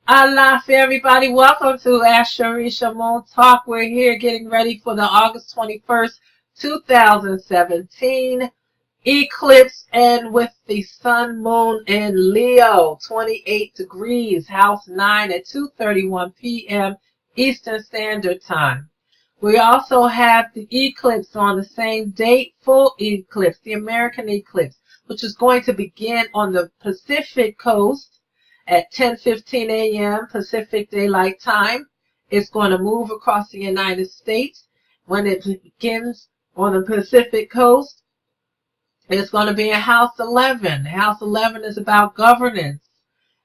Aloha, everybody. Welcome to AstrorisaMoonTalk. We're here getting ready for the August 21st, 2017 eclipse, and with the sun, moon in Leo, 28 degrees, house 9 at 2:31 p.m. Eastern Standard Time. We also have the eclipse on the same date, full eclipse, the American eclipse, which is going to begin on the Pacific coast at 10:15 a.m. Pacific Daylight Time. It's going to move across the United States. When it begins on the Pacific Coast, it's going to be in House 11. House 11 is about governance,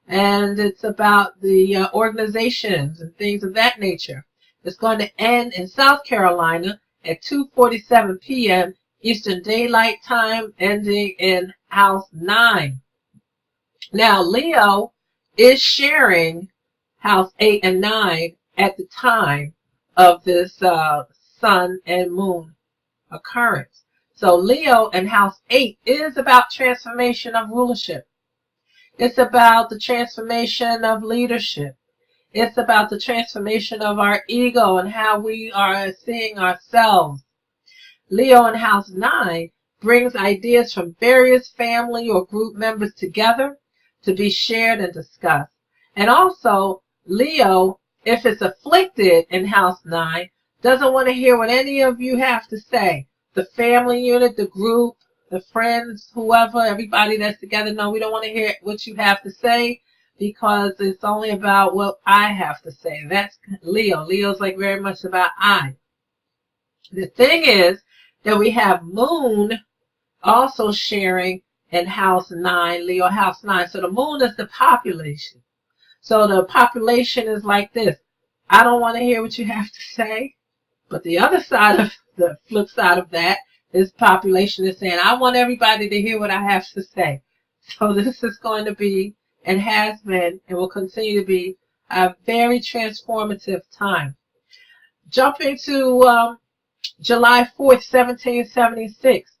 and it's about the organizations and things of that nature. It's going to end in South Carolina at 2:47 p.m. Eastern Daylight Time, ending in House 9. Now, Leo is sharing House 8 and 9 at the time of this sun and moon occurrence. So Leo and House 8 is about transformation of rulership. It's about the transformation of leadership. It's about the transformation of our ego and how we are seeing ourselves. Leo in House 9 brings ideas from various family or group members together to be shared and discussed. And also, Leo, if it's afflicted in House 9, doesn't want to hear what any of you have to say. The family unit, the group, the friends, whoever, everybody that's together, no, we don't want to hear what you have to say because it's only about what I have to say. That's Leo. Leo's like very much about I. The thing is that we have Moon also sharing in House 9, Leo House 9. So the moon is the population. So the population is like this. I don't want to hear what you have to say. But the other side of the flip side of that is population is saying, I want everybody to hear what I have to say. So this is going to be and has been and will continue to be a very transformative time. Jumping to July 4th, 1776.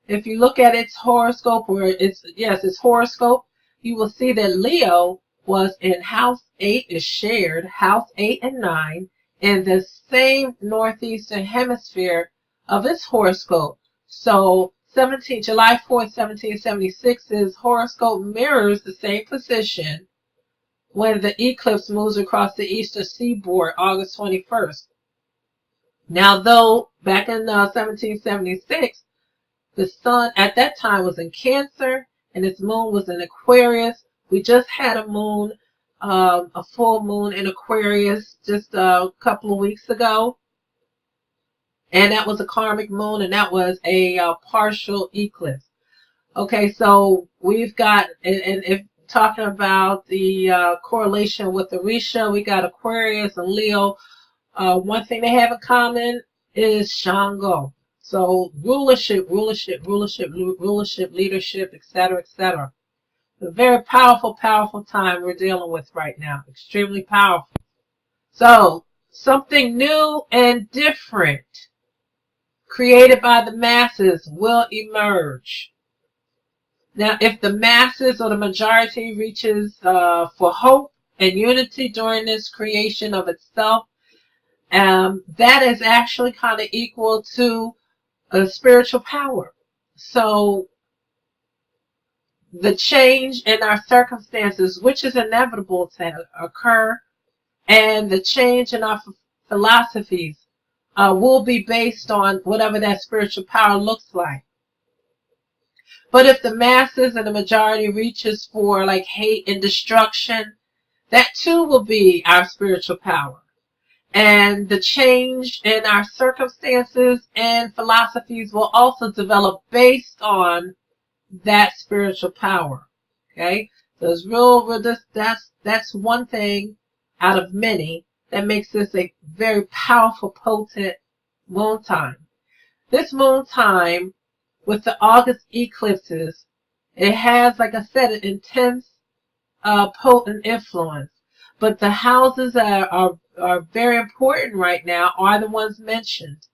If you look at its horoscope, or its horoscope, you will see that Leo was in House 8, is shared House 8 and 9 in the same northeastern hemisphere of its horoscope. So July 4th, 1776's horoscope mirrors the same position when the eclipse moves across the eastern seaboard August 21st. Now, though, back in 1776, the sun at that time was in Cancer and its moon was in Aquarius. We just had a moon, a full moon in Aquarius just a couple of weeks ago. And that was a karmic moon, and that was a partial eclipse. Okay, so we've got, and if talking about the correlation with Orisha, we got Aquarius and Leo. One thing they have in common is Shango. So rulership, leadership, etc., etc. A very powerful, powerful time we're dealing with right now. Extremely powerful. So something new and different created by the masses will emerge. Now, if the masses or the majority reaches for hope and unity during this creation of itself, that is actually kind of equal to a spiritual power. So the change in our circumstances, which is inevitable to occur, and the change in our philosophies will be based on whatever that spiritual power looks like. But if the masses and the majority reaches for like hate and destruction, that too will be our spiritual power. And the change in our circumstances and philosophies will also develop based on that spiritual power. Okay, so it's that's one thing out of many that makes this a very powerful, potent moon time. This moon time with the August eclipses, it has, like I said, an intense, potent influence. But the houses that are very important right now are the ones mentioned.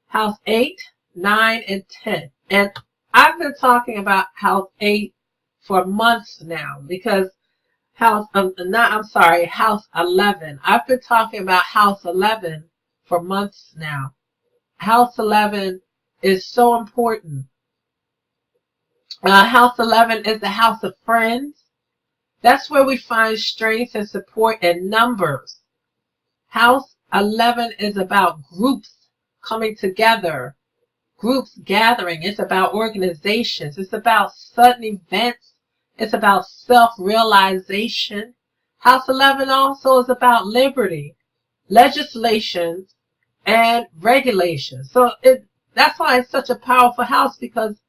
House 8, 9, and 10. And I've been talking about House 8 for months now because House 11. I've been talking about House 11 for months now. House 11 is so important. House 11 is the house of friends. That's where we find strength and support in numbers. House 11 is about groups coming together, groups gathering. It's about organizations. It's about sudden events. It's about self-realization. House 11 also is about liberty, legislation, and regulation. So that's why it's such a powerful house, because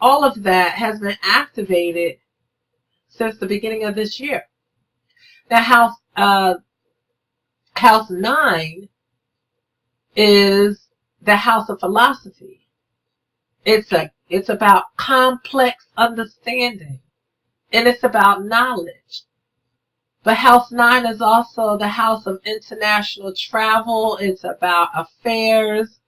all of that has been activated since the beginning of this year. Now, House 9 is the house of philosophy. It's about complex understanding, and it's about knowledge. But House 9 is also the house of international travel. It's about affairs.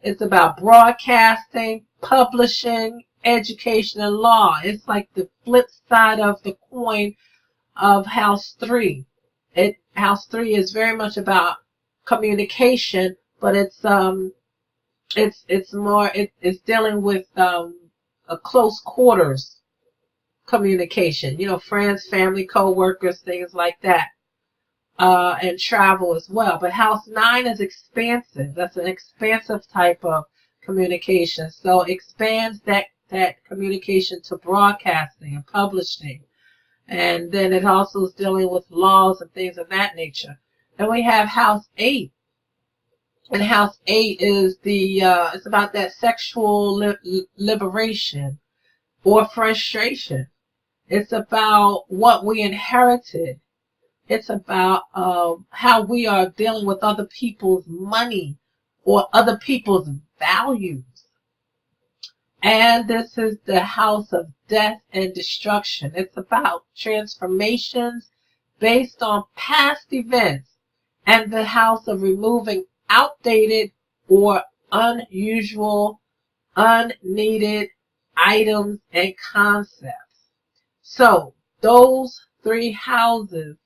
It's about broadcasting, publishing, education, and law. It's like the flip side of the coin of House 3. House 3 is very much about communication, but it's dealing with a close quarters communication. You know, friends, family, co-workers, things like that, and travel as well. But House 9 is expansive. That's an expansive type of communication. So expands that communication to broadcasting and publishing. And then it also is dealing with laws and things of that nature. Then we have House 8. And House 8 is it's about that sexual liberation or frustration. It's about what we inherited. It's about how we are dealing with other people's money or other people's values. And this is the house of death and destruction. It's about transformations based on past events, and the house of removing outdated or unusual, unneeded items and concepts. So those three houses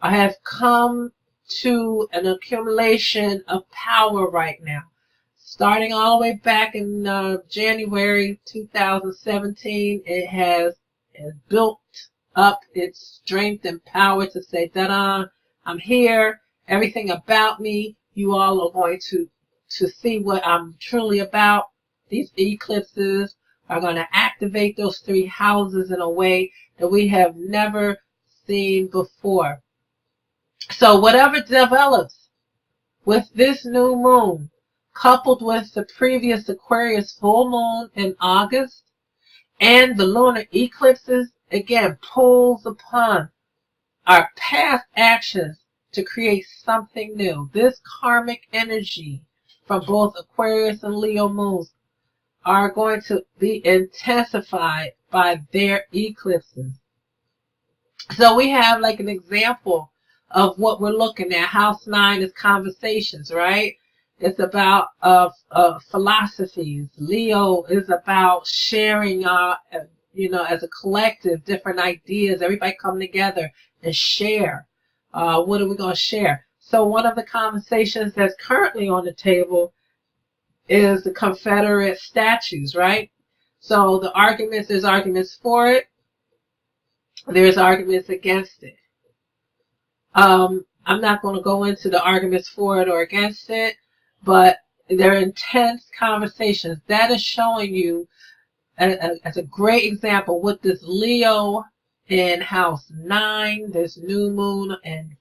have come to an accumulation of power right now. Starting all the way back in January 2017, it has built up its strength and power to say, ta-da, I'm here, everything about me, you all are going to see what I'm truly about. These eclipses are going to activate those three houses in a way that we have never seen before. So whatever develops with this new moon, coupled with the previous Aquarius full moon in August and the lunar eclipses, again pulls upon our past actions to create something new. This karmic energy from both Aquarius and Leo moons are going to be intensified by their eclipses. So we have like an example of what we're looking at. House 9 is conversations, right? It's about philosophies. Leo is about sharing, as a collective, different ideas. Everybody come together and share. What are we going to share? So one of the conversations that's currently on the table is the Confederate statues, right? So there's arguments for it. There's arguments against it. I'm not going to go into the arguments for it or against it, but they're intense conversations. That is showing you, as a great example, with this Leo in House 9, this new moon and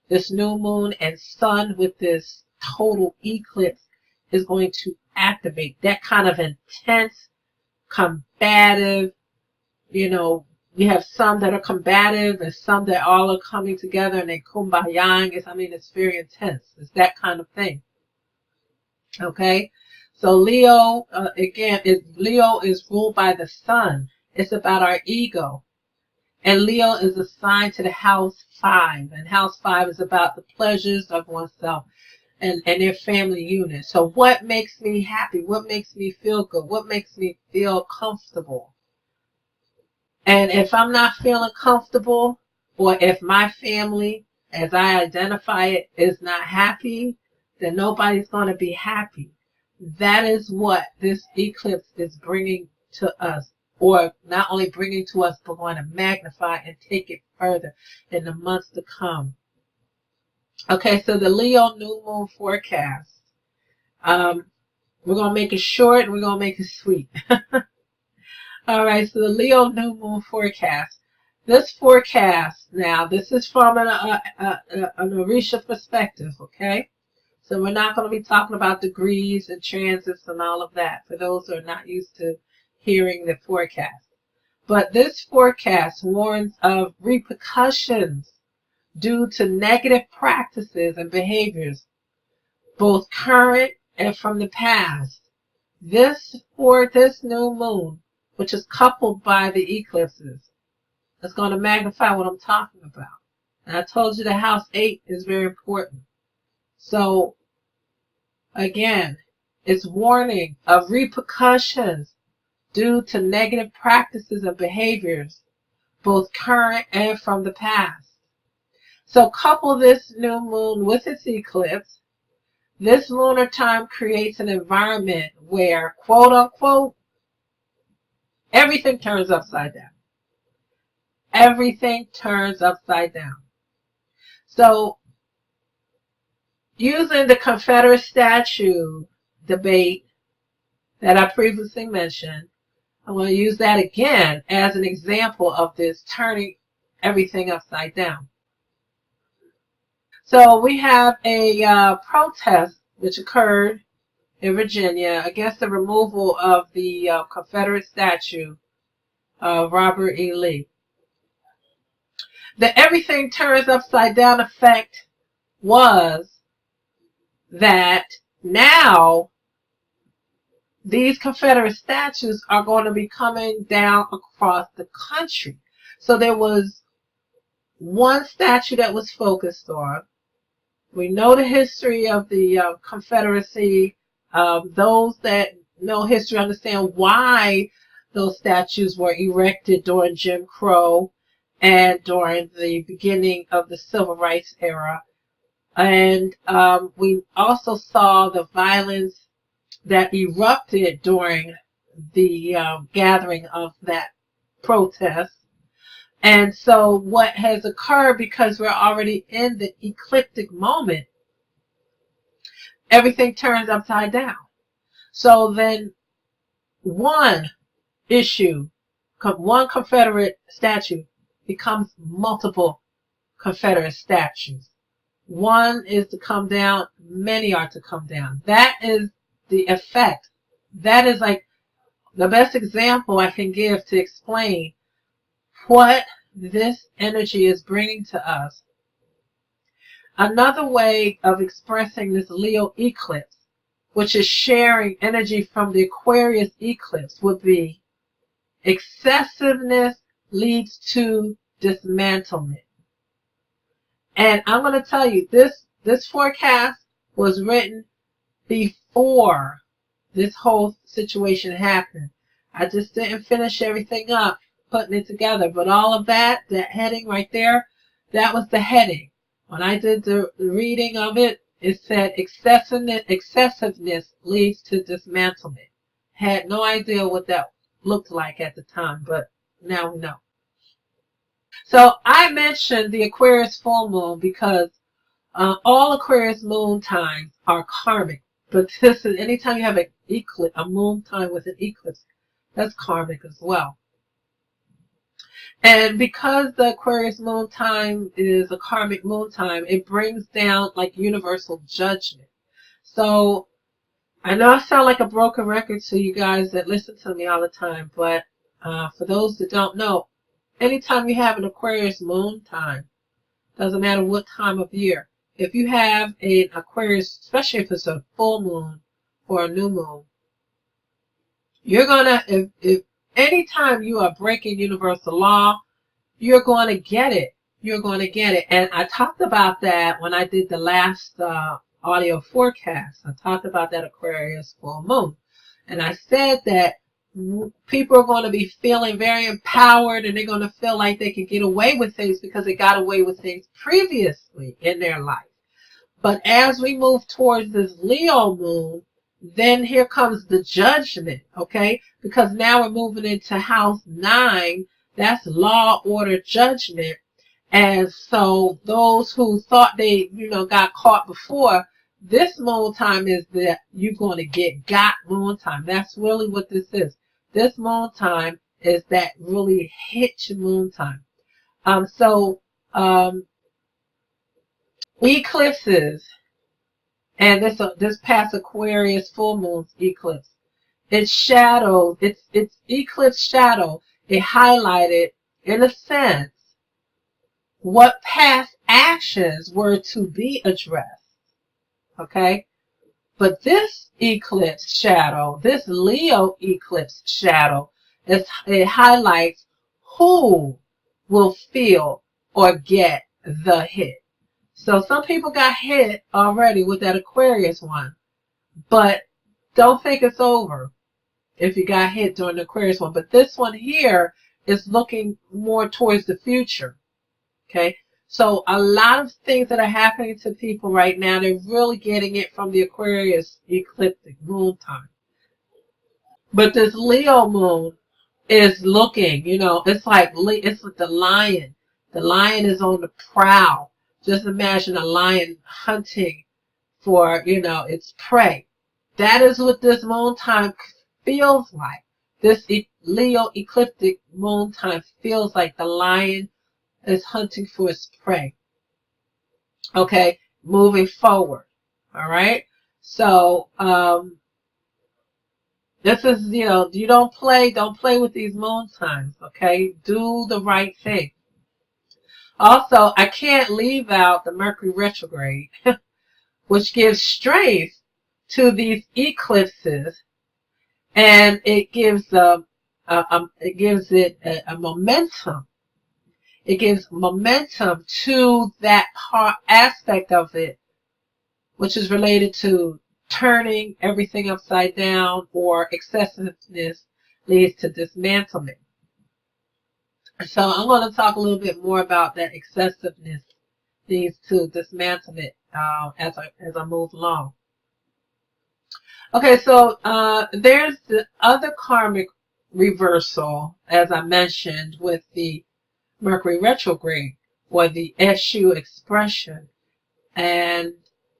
this new moon and sun with this total eclipse is going to activate that kind of intense, combative, we have some that are combative and some that all are coming together and they kumbayaing. It's very intense. It's that kind of thing. Okay? So Leo, Leo is ruled by the sun. It's about our ego. And Leo is assigned to the house 5. And house 5 is about the pleasures of oneself and their family unit. So what makes me happy? What makes me feel good? What makes me feel comfortable? And if I'm not feeling comfortable, or if my family, as I identify it, is not happy, then nobody's going to be happy. That is what this eclipse is bringing to us, or not only bringing to us, but going to magnify and take it further in the months to come. Okay, so the Leo new moon forecast. We're going to make it short and we're going to make it sweet. All right, so the Leo new moon forecast. This forecast, now, this is from an Orisha perspective, okay? So we're not going to be talking about degrees and transits and all of that for those who are not used to hearing the forecast. But this forecast warns of repercussions due to negative practices and behaviors, both current and from the past. This new moon, which is coupled by the eclipses, is going to magnify what I'm talking about. And I told you the house 8 is very important. So, again, it's warning of repercussions due to negative practices and behaviors, both current and from the past. So couple this new moon with its eclipse. This lunar time creates an environment where, quote unquote, everything turns upside down. Everything turns upside down. So, using the Confederate statue debate that I previously mentioned, I'm going to use that again as an example of this turning everything upside down. So we have a protest which occurred in Virginia against the removal of the Confederate statue of Robert E. Lee. The everything turns upside down effect was that now these Confederate statues are going to be coming down across the country. So there was one statue that was focused on. We know the history of the Confederacy. Those that know history understand why those statues were erected during Jim Crow and during the beginning of the Civil Rights era. And we also saw the violence that erupted during the gathering of that protest. And so what has occurred, because we're already in the ecliptic moment, everything turns upside down. So then one issue, one Confederate statue becomes multiple Confederate statues. One is to come down, many are to come down. That is the effect. That is like the best example I can give to explain what this energy is bringing to us. Another way of expressing this Leo eclipse, which is sharing energy from the Aquarius eclipse, would be excessiveness leads to dismantlement. And I'm going to tell you, this forecast was written before this whole situation happened. I just didn't finish everything up, putting it together. But all of that heading right there, that was the heading. When I did the reading of it, it said excessiveness leads to dismantlement. Had no idea what that looked like at the time, but now we know. So I mentioned the Aquarius full moon because all Aquarius moon times are karmic. But this is anytime you have an eclipse, a moon time with an eclipse, that's karmic as well. And because the Aquarius moon time is a karmic moon time, it brings down like universal judgment. So I know I sound like a broken record to you guys that listen to me all the time, but for those that don't know, anytime you have an Aquarius moon time, doesn't matter what time of year, if you have an Aquarius, especially if it's a full moon or a new moon, you're gonna, if anytime you are breaking universal law, you're going to get it. You're going to get it. And I talked about that when I did the last audio forecast. I talked about that Aquarius full moon. And I said that people are going to be feeling very empowered, and they're going to feel like they can get away with things because they got away with things previously in their life. But as we move towards this Leo moon, then here comes the judgment, okay? Because now we're moving into house 9. That's law, order, judgment. And so those who thought they, got caught before, this moon time is that you're going to get got moon time. That's really what this is. This moon time is that really hit your moon time. Eclipses, and this past Aquarius full moon's eclipse, its shadow, its eclipse shadow, it highlighted, in a sense, what past actions were to be addressed. Okay? But this eclipse shadow, this Leo eclipse shadow, it highlights who will feel or get the hit. So some people got hit already with that Aquarius one, but don't think it's over if you got hit during the Aquarius one. But this one here is looking more towards the future. Okay, so a lot of things that are happening to people right now, they're really getting it from the Aquarius ecliptic moon time. But this Leo moon is looking, it's like the lion. The lion is on the prowl. Just imagine a lion hunting for, its prey. That is what this moon time feels like. This Leo ecliptic moon time feels like the lion is hunting for its prey. Okay, moving forward. All right. So, this is, you don't play with these moon times. Okay, do the right thing. Also, I can't leave out the Mercury retrograde, which gives strength to these eclipses, and it gives it a momentum. It gives momentum to that aspect of it, which is related to turning everything upside down, or excessiveness leads to dismantlement. So I'm going to talk a little bit more about that excessiveness leads to dismantlement as I move along. Okay, so there's the other karmic reversal, as I mentioned, with the Mercury retrograde, or the SU expression. And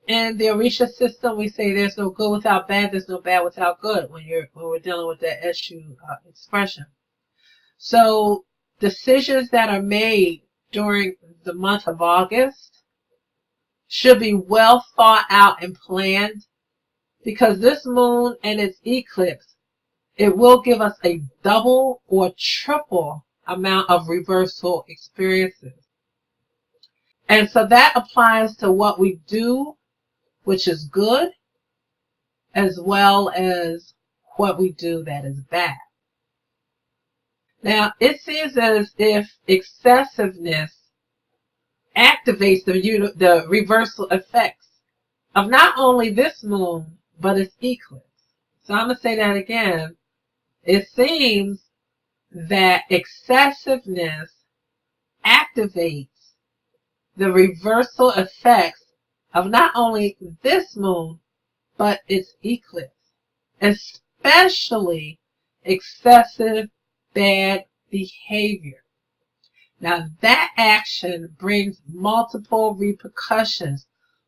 in the Orisha system, we say there's no good without bad, there's no bad without good when we're dealing with that SU expression. So decisions that are made during the month of August should be well thought out and planned, because this moon and its eclipse, it will give us a double or triple amount of reversal experiences. And so that applies to what we do, which is good, as well as what we do that is bad. Now, it seems as if excessiveness activates the reversal effects of not only this moon, but its eclipse. So I'm going to say that again. It seems that excessiveness activates the reversal effects of not only this moon, but its eclipse, especially excessive bad behavior. Now that action brings multiple repercussions,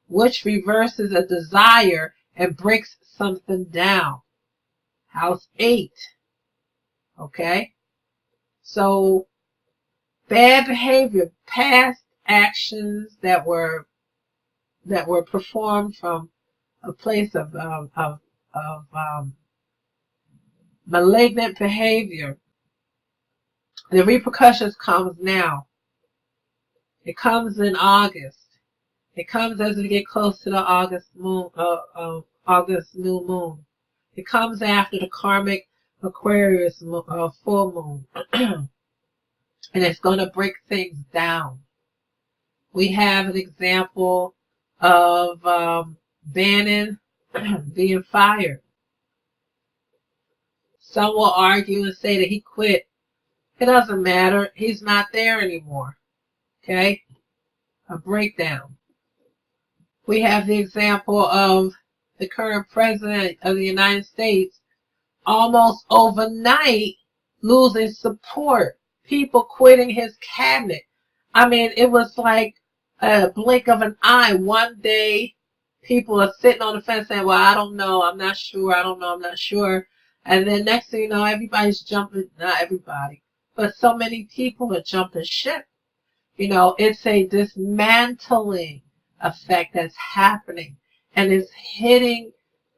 which reverses a desire and breaks something down. House 8. Okay? So bad behavior, past actions that were performed from a place of malignant behavior. The repercussions comes now. It comes in August. It comes as we get close to the August new moon. It comes after the karmic Aquarius full moon. And it's going to break things down. We have an example of Bannon being fired. Some will argue and say that he quit. It doesn't matter. He's not there anymore. Okay? A breakdown. We have the example of the current president of the United States almost overnight losing support. People quitting his cabinet. I mean, it was like a blink of an eye. One day, people are sitting on the fence saying, well, I don't know, I'm not sure, I don't know, I'm not sure. And then next thing you know, everybody's jumping, not everybody, but so many people are jumping ship. You know, it's a dismantling effect that's happening, and it's hitting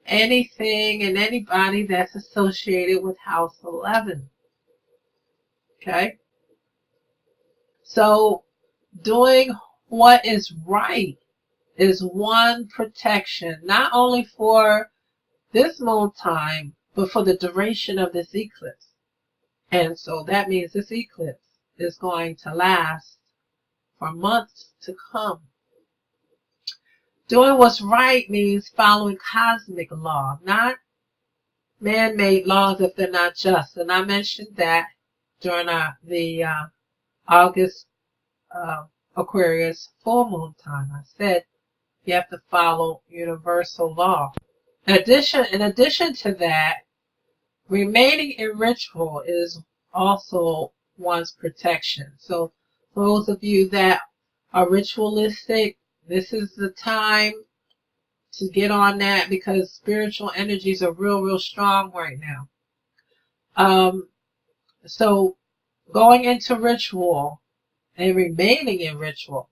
anything and anybody that's associated with House 11. Okay? So, doing what is right is one protection, not only for this moon time, but for the duration of this eclipse. And so that means this eclipse is going to last for months to come. Doing what's right means following cosmic law, not man-made laws if they're not just. And I mentioned that during the August Aquarius full moon time. I said you have to follow universal law. In addition to that, remaining in ritual is also one's protection. So those of you that are ritualistic, this is the time to get on that, because spiritual energies are real strong right now. So going into ritual and remaining in ritual,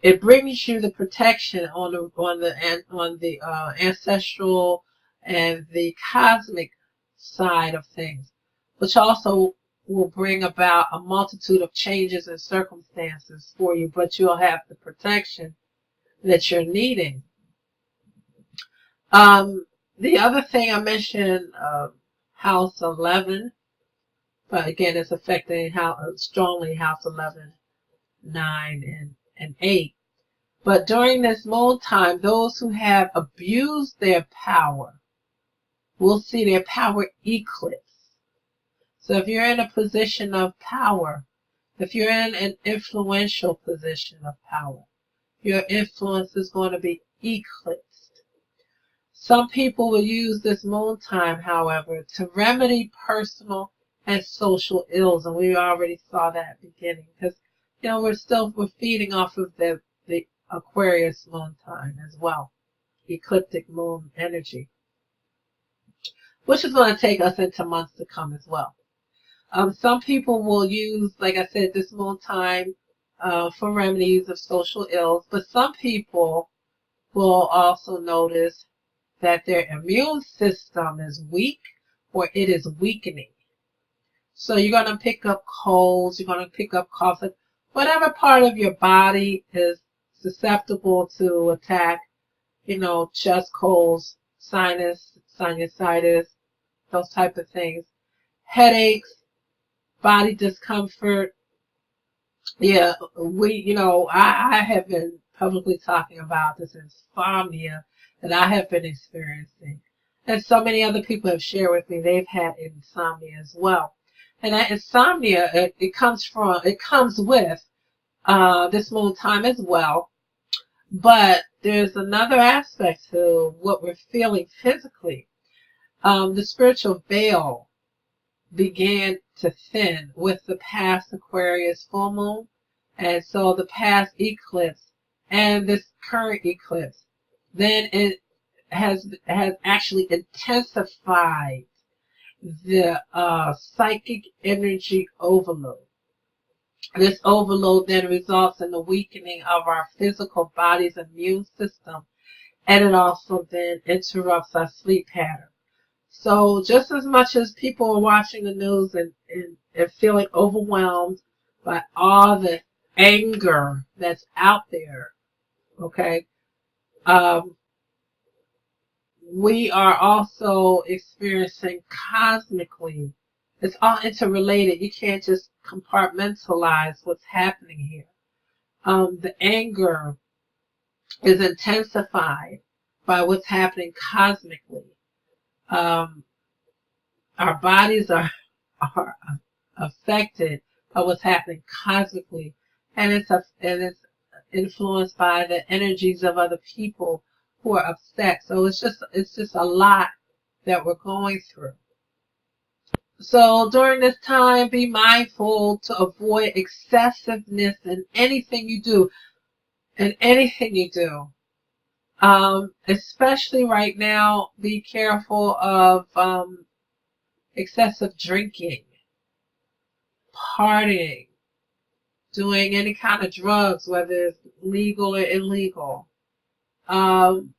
it brings you the protection on the ancestral and the cosmic side of things, which also will bring about a multitude of changes and circumstances for you, but you'll have the protection that you're needing. The other thing I mentioned, House 11, but again, it's affecting strongly House 11, 9, and 8. But during this moon time, those who have abused their power will see their power eclipse. So if you're in a position of power, if you're in an influential position of power, your influence is going to be eclipsed. Some people will use this moon time, however, to remedy personal and social ills, and we already saw that beginning, because we're feeding off of the Aquarius moon time as well, ecliptic moon energy, which is going to take us into months to come as well. Some people will use, like I said, this moon time for remedies of social ills, but some people will also notice that their immune system is weak or it is weakening. So you're going to pick up colds, you're going to pick up coughs, whatever part of your body is susceptible to attack, chest colds, sinusitis, those type of things, headaches, body discomfort. Yeah, I have been publicly talking about this insomnia that I have been experiencing. And so many other people have shared with me they've had insomnia as well. And that insomnia, it comes with this moon time as well. But there's another aspect to what we're feeling physically. The spiritual veil began to thin with the past Aquarius full moon, and so the past eclipse and this current eclipse, then it has actually intensified the psychic energy overload. This overload then results in the weakening of our physical body's immune system, and it also then interrupts our sleep pattern. So just as much as people are watching the news and feeling overwhelmed by all the anger that's out there, okay, we are also experiencing cosmically. It's all interrelated. You can't just compartmentalize what's happening here. The anger is intensified by what's happening cosmically. our bodies are affected by what's happening cosmically, and it's influenced by the energies of other people who are upset. So it's just a lot that we're going through. So during this time, be mindful to avoid excessiveness in anything you do. Especially right now, be careful of excessive drinking, partying, doing any kind of drugs, whether it's legal or illegal. Again,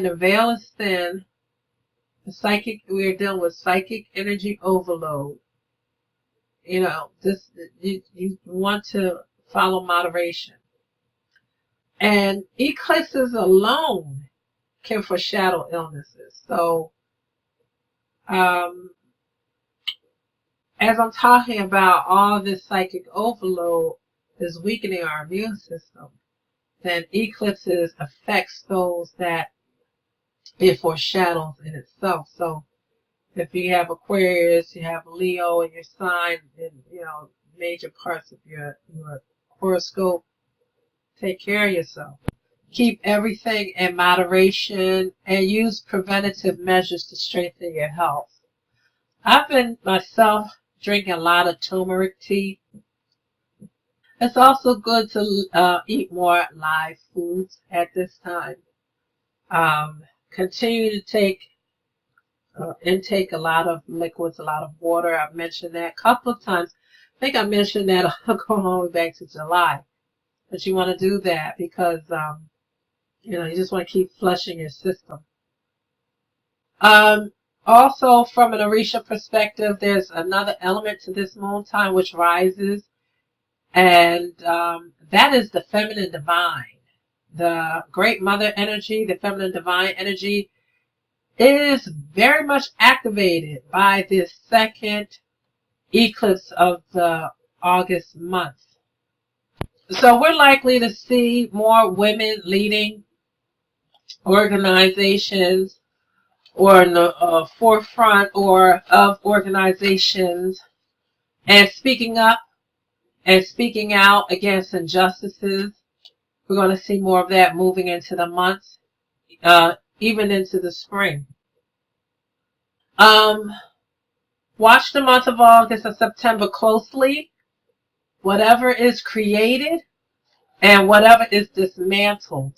the veil is thin. We're dealing with psychic energy overload. You want to follow moderation. And eclipses alone can foreshadow illnesses. So, as I'm talking about, all this psychic overload is weakening our immune system. Then eclipses affects those that it foreshadows in itself. So if you have Aquarius, you have Leo in your sign, and major parts of your horoscope, take care of yourself. Keep everything in moderation and use preventative measures to strengthen your health. I've been myself drinking a lot of turmeric tea. It's also good to eat more live foods at this time. Continue to intake a lot of liquids, a lot of water. I've mentioned that a couple of times. I think I mentioned that going all the way back to July. But you want to do that because, you just want to keep flushing your system. Also, from an Orisha perspective, there's another element to this moon time which rises, and that is the feminine divine. The great mother energy, the feminine divine energy, is very much activated by this second eclipse of the August month. So we're likely to see more women leading organizations or in the forefront of organizations and speaking up and speaking out against injustices. We're going to see more of that moving into the months, even into the spring. Watch the month of August and September closely. Whatever is created and whatever is dismantled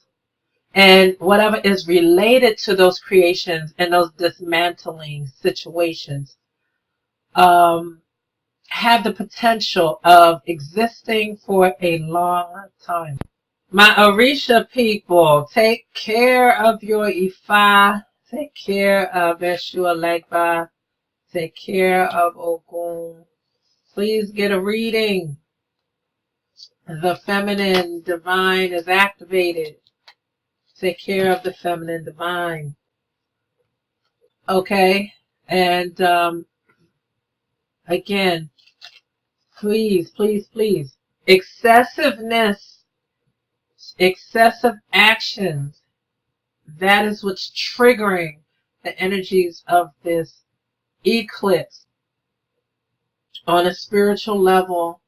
and whatever is related to those creations and those dismantling situations have the potential of existing for a long time. My Orisha people, take care of your Ifa, take care of Eshu Legba, take care of Ogun. Please get a reading. The feminine divine is activated. Take care of the feminine divine. Okay? And again, please, please, please. Excessiveness, excessive actions, that is what's triggering the energies of this eclipse on a spiritual level.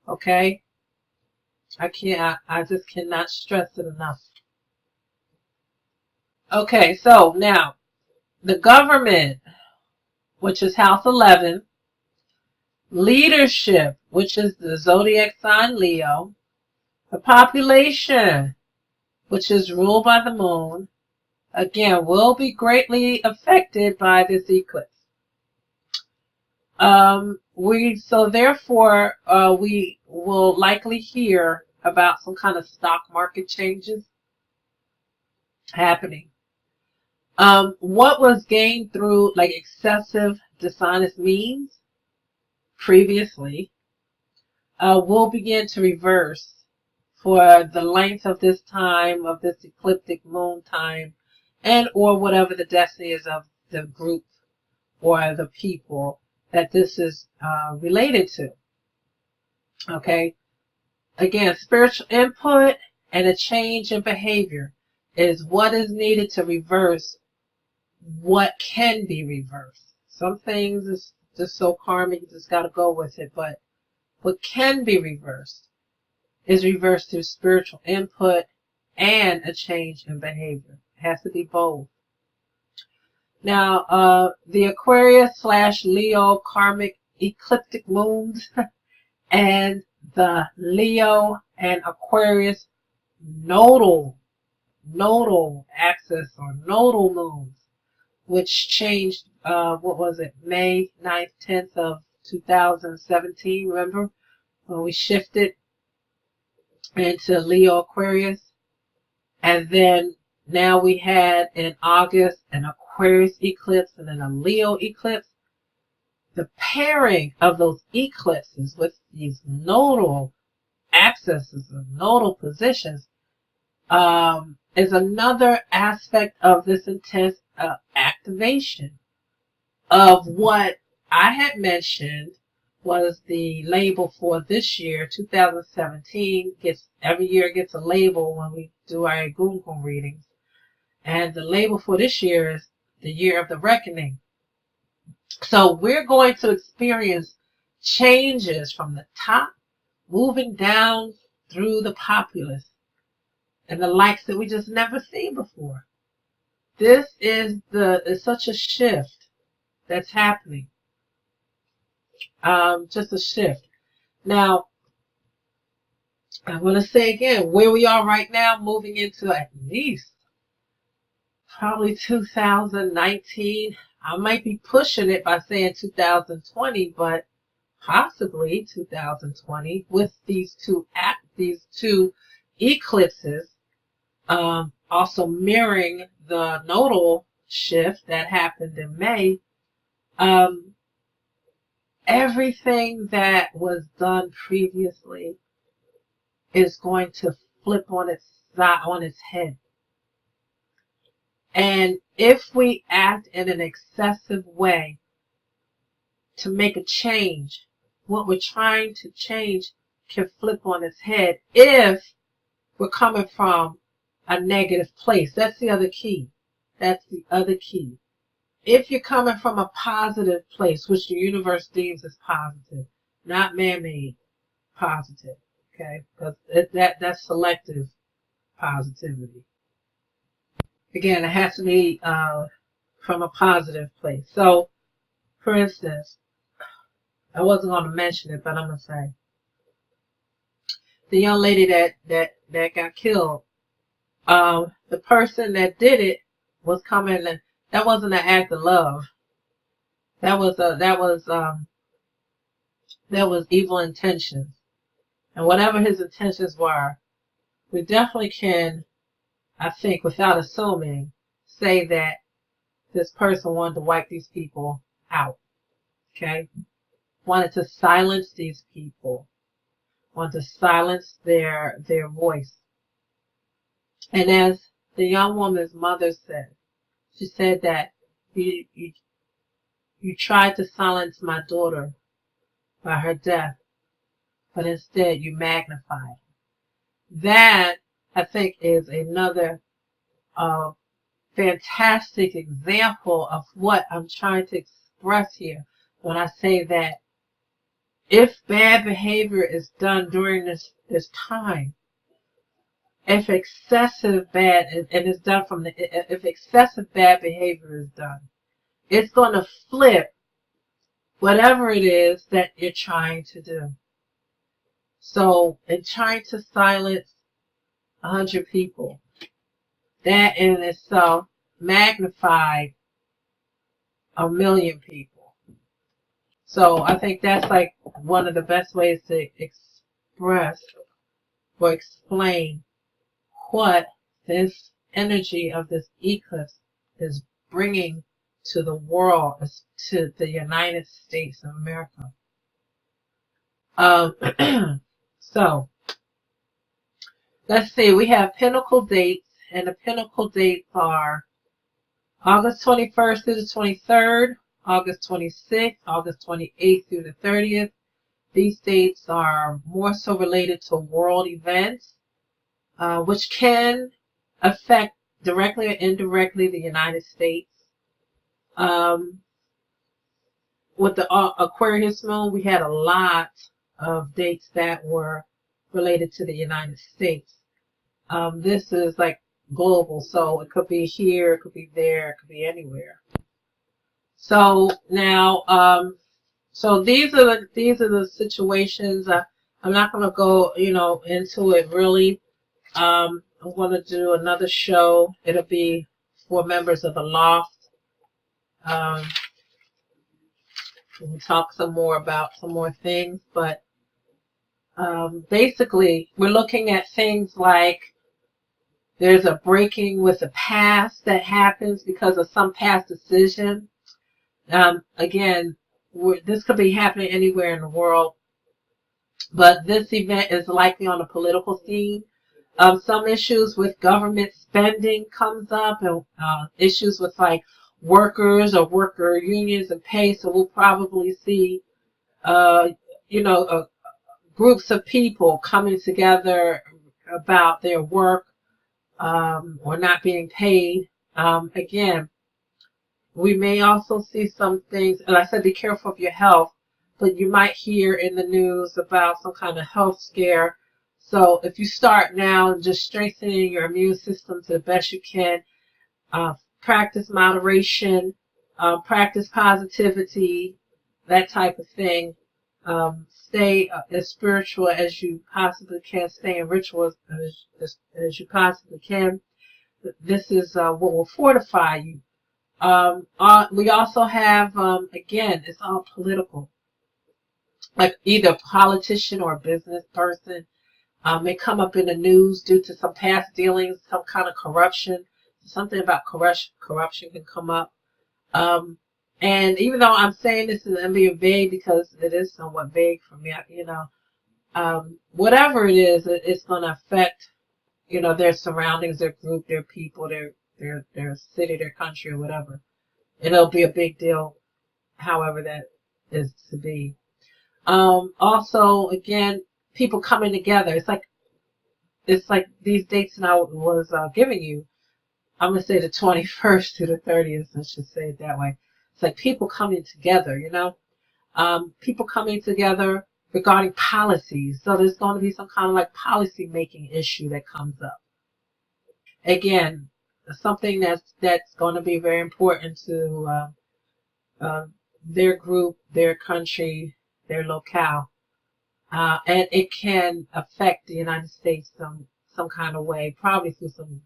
Okay? I just cannot stress it enough. Okay, so now, the government, which is house 11, leadership, which is the zodiac sign Leo, the population, which is ruled by the moon, again, will be greatly affected by this eclipse. Therefore, we will likely hear about some kind of stock market changes happening. What was gained through excessive dishonest means previously will begin to reverse for the length of this time, of this ecliptic moon time, and or whatever the destiny is of the group or the people that this is related to. Okay? Again, spiritual input and a change in behavior is what is needed to reverse what can be reversed. Some things is just so karmic, you just got to go with it. But what can be reversed is reversed through spiritual input and a change in behavior. It has to be both. Now, the Aquarius/Leo karmic ecliptic moons and the Leo and Aquarius nodal axis or nodal moons, which changed, what was it, May 9th, 10th of 2017, remember? When we shifted into Leo Aquarius. And then now we had in August an Aquarius eclipse and then a Leo eclipse. The pairing of those eclipses with these nodal axes and nodal positions is another aspect of this intense activation of what I had mentioned was the label for this year, 2017. Every year gets a label when we do our Google readings. And the label for this year is the year of the reckoning. So we're going to experience changes from the top, moving down through the populace, and the likes that we just never seen before. This is it's such a shift that's happening. Just a shift. Now, I want to say again, where we are right now, moving into at least probably 2019. I might be pushing it by saying 2020, but possibly 2020 with these two eclipses, also mirroring the nodal shift that happened in May. Everything that was done previously is going to flip on its head. And if we act in an excessive way to make a change, what we're trying to change can flip on its head if we're coming from a negative place. That's the other key. That's the other key. If you're coming from a positive place, which the universe deems as positive, not man-made positive, okay? Because that's selective positivity. Again, it has to be from a positive place. So, for instance, I wasn't going to mention it, but I'm going to say, the young lady that got killed, the person that did it was coming, and that wasn't an act of love. That was evil intentions. And whatever his intentions were, we definitely can, I think, without assuming, say that this person wanted to wipe these people out. Okay? Wanted to silence these people. Wanted to silence their voice. And as the young woman's mother said, she said that you tried to silence my daughter by her death, but instead you magnified. That, I think, is another fantastic example of what I'm trying to express here when I say that if bad behavior is done during this time, if excessive bad behavior is done, it's going to flip whatever it is that you're trying to do. So, in trying to silence 100 people, that in itself magnified 1,000,000 people. So, I think that's like one of the best ways to express or explain what this energy of this eclipse is bringing to the world, to the United States of America. So, let's see, we have pinnacle dates, and the pinnacle dates are August 21st through the 23rd, August 26th, August 28th through the 30th. These dates are more so related to world events, which can affect directly or indirectly the United States. With the Aquarius moon, we had a lot of dates that were related to the United States. This is like global, so it could be here, it could be there, it could be anywhere. So now, so these are the situations. I'm not going to go, into it really. I'm going to do another show. It'll be for members of the Loft. We'll talk some more about some more things, but basically, we're looking at things like there's a breaking with the past that happens because of some past decision. Again, this could be happening anywhere in the world, but this event is likely on the political scene. Some issues with government spending comes up, and issues with like workers or worker unions and pay. So we'll probably see, groups of people coming together about their work or not being paid. Again, we may also see some things, and I said be careful of your health, but you might hear in the news about some kind of health scare. So if you start now just strengthening your immune system to the best you can, practice moderation, practice positivity, that type of thing. Stay as spiritual as you possibly can. Stay in rituals as you possibly can. This is what will fortify you. We also have, again, it's all political. Like either a politician or a business person may come up in the news due to some past dealings, some kind of corruption. Something about corruption can come up. And even though I'm saying this is being vague because it is somewhat vague for me, whatever it is, it's going to affect, their surroundings, their group, their people, their city, their country, or whatever. It'll be a big deal, however that is to be. Also, again, people coming together. It's like these dates that I was giving you. I'm going to say the 21st to the 30th, I should say it that way. It's like people coming together, people coming together regarding policies. So there's going to be some kind of like policy making issue that comes up. Again, something that's going to be very important to their group, their country, their locale. And it can affect the United States some kind of way, probably through some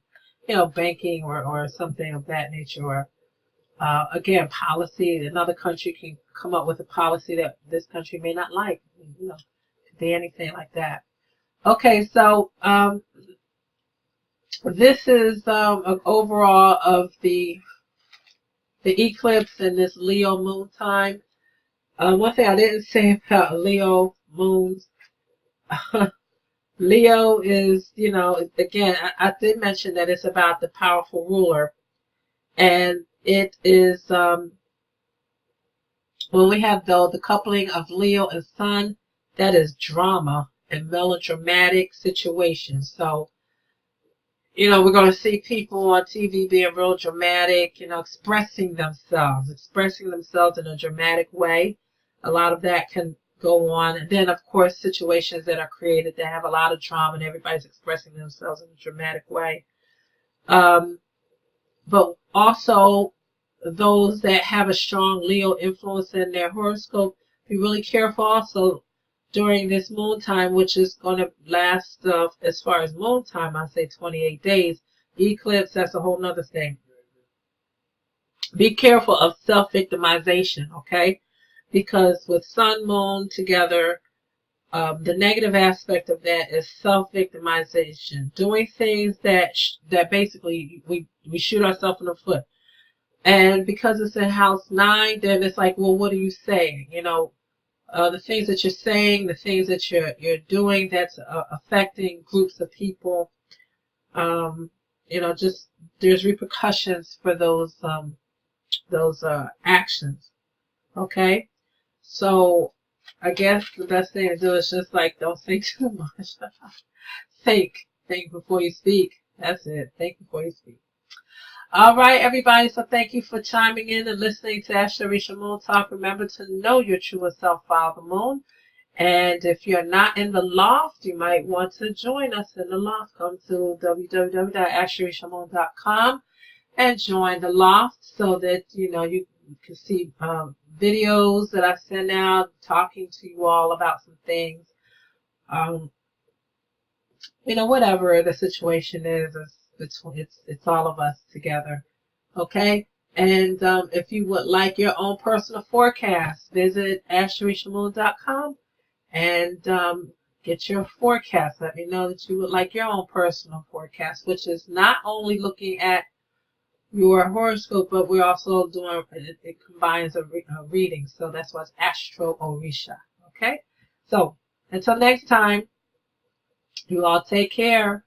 banking or something of that nature, or again, policy. Another country can come up with a policy that this country may not like. Could be anything like that. Okay, so this is an overall of the eclipse and this Leo moon time. One thing I didn't say about Leo moons. Leo is, again, I did mention that it's about the powerful ruler. And it is, when we have, though, the coupling of Leo and Sun, that is drama and melodramatic situations. So, we're going to see people on TV being real dramatic, expressing themselves in a dramatic way. A lot of that can go on. And then, of course, situations that are created that have a lot of drama and everybody's expressing themselves in a dramatic way. But also, those that have a strong Leo influence in their horoscope, be really careful also during this moon time, which is going to last, as far as moon time, I say 28 days. Eclipse, that's a whole nother thing. Be careful of self-victimization, okay? Because with Sun, Moon together, the negative aspect of that is self-victimization. Doing things that basically we shoot ourselves in the foot. And because it's in house 9, then it's like, well, what are you saying? The things that you're saying, the things that you're doing that's affecting groups of people. Just there's repercussions for those actions. Okay? So I guess the best thing to do is just like don't think too much. Think before you speak. That's it. Think before you speak. All right, everybody. So thank you for chiming in and listening to AstrorisaMoonTalk. Remember to know your true self, follow the moon. And if you're not in the loft, you might want to join us in the loft. Come to www.AstrorisaMoon.com and join the loft so that you can see videos that I send out, talking to you all about some things. Whatever the situation is, it's all of us together. Okay? And if you would like your own personal forecast, visit AstrorisaMoon.com and get your forecast. Let me know that you would like your own personal forecast, which is not only looking at your horoscope, but we're also doing it combines a reading. So that's what's AstrorisaMoonTalk. Okay? So until next time, you all take care.